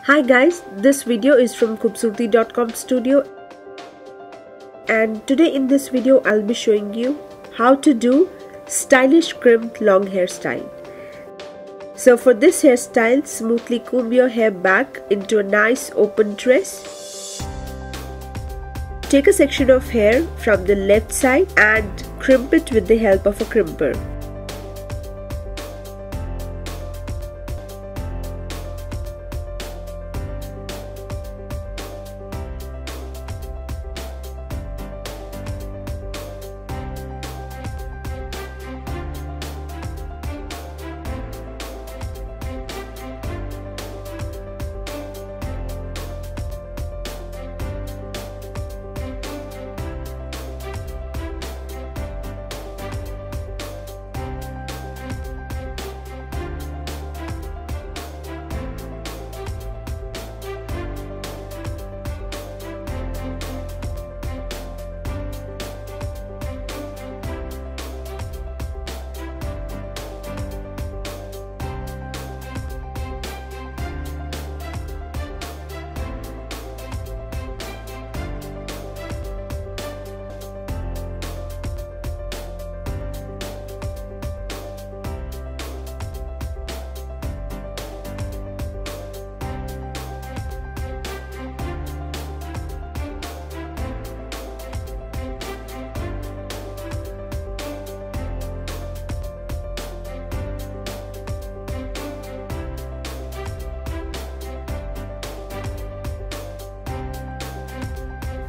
Hi guys, this video is from KhoobSurati.com studio, and today in this video I'll be showing you how to do stylish crimped long hairstyle. So for this hairstyle, smoothly comb your hair back into a nice open tress. Take a section of hair from the left side and crimp it with the help of a crimper.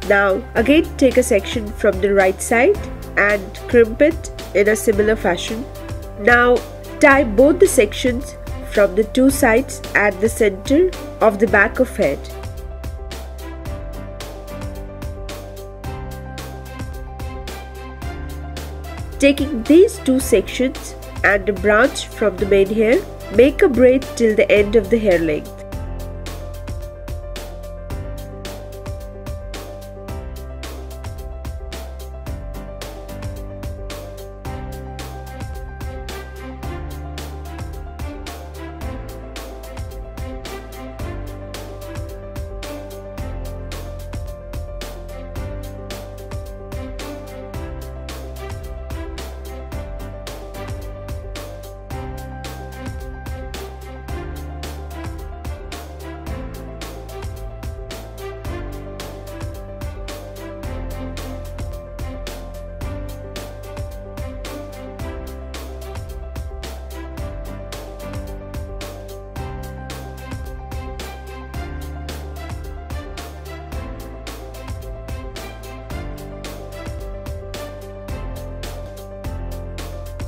Now again take a section from the right side and crimp it in a similar fashion. Now tie both the sections from the two sides at the center of the back of head. Taking these two sections and a branch from the main hair, make a braid till the end of the hair length.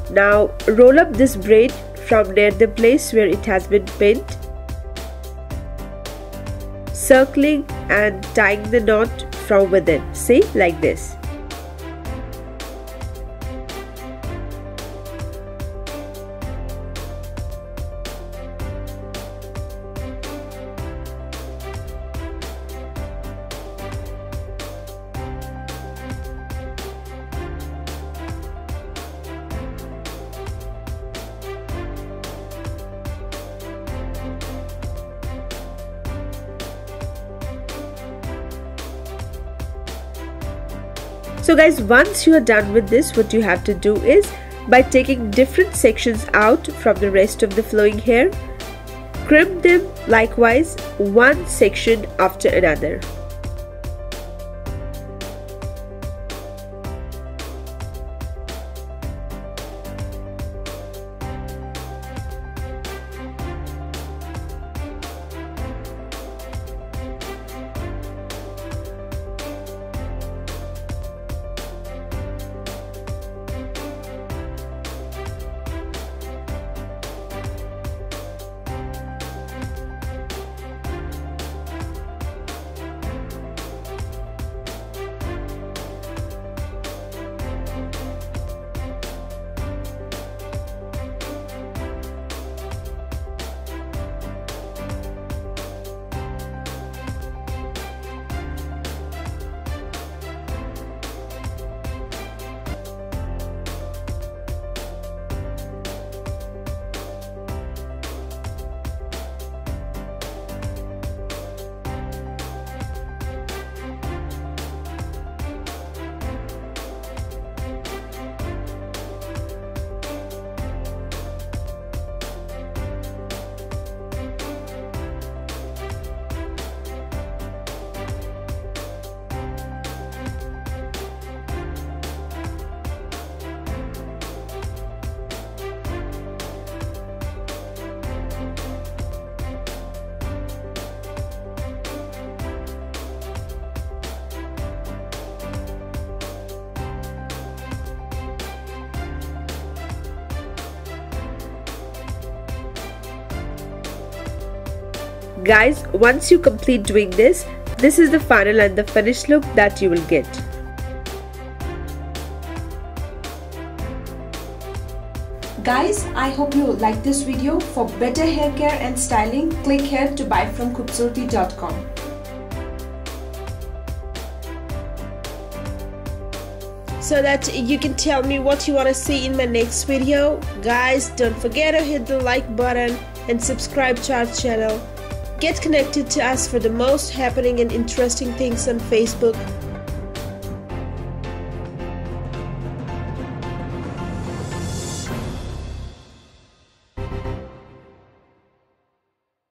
Now roll up this braid from near the place where it has been pinned, circling and tying the knot from within, see, like this. So guys, once you are done with this, what you have to do is, by taking different sections out from the rest of the flowing hair, crimp them likewise one section after another. Guys, once you complete doing this is the final and the finished look that you will get. Guys, I hope you like this video. For better hair care and styling, click here to buy from KhoobSurati.com. So that you can tell me what you want to see in my next video. Guys, don't forget to hit the like button and subscribe to our channel. Get connected to us for the most happening and interesting things on Facebook,